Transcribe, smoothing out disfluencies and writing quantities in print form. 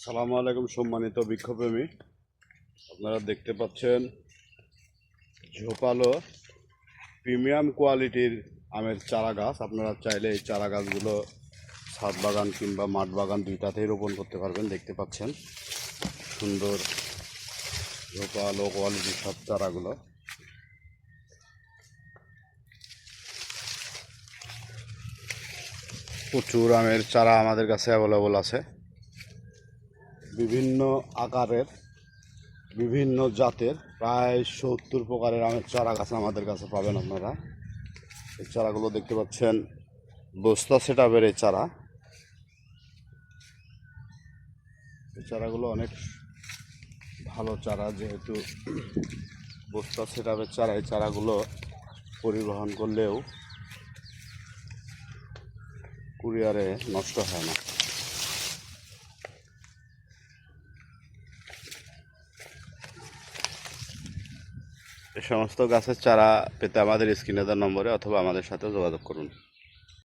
সালামু আলাইকুম সম্মানিত বৃক্ষপ্রেমী। আপনারা দেখতে পাচ্ছেন ঝোপালো প্রিমিয়াম কোয়ালিটির আমের চারা গাছ। আপনারা চাইলে এই চারা গাছগুলো ছাদ বাগান কিংবা মাঠ বাগান দুইটাতেই রোপণ করতে পারবেন। দেখতে পাচ্ছেন সুন্দর ঝোপালো কোয়ালিটির সব চারাগুলো। প্রচুর আমের চারা আমাদের কাছে অ্যাভেলেবল আছে, বিভিন্ন আকারের, বিভিন্ন জাতের, প্রায় 70 প্রকারের আমের চারা গাছ আমাদের কাছে পাবেন আপনারা। এই চারাগুলো দেখতে পাচ্ছেন বস্তা সেটআপের এই চারা। এই চারাগুলো অনেক ভালো চারা, যেহেতু বস্তা সেটআপের চারা। এই চারাগুলো পরিবহন করলেও কুরিয়ারে নষ্ট হয় না। এই সমস্ত গাছের চারা পেতে আমাদের স্ক্রিনে দেওয়া নম্বরে অথবা আমাদের সাথে যোগাযোগ করুন।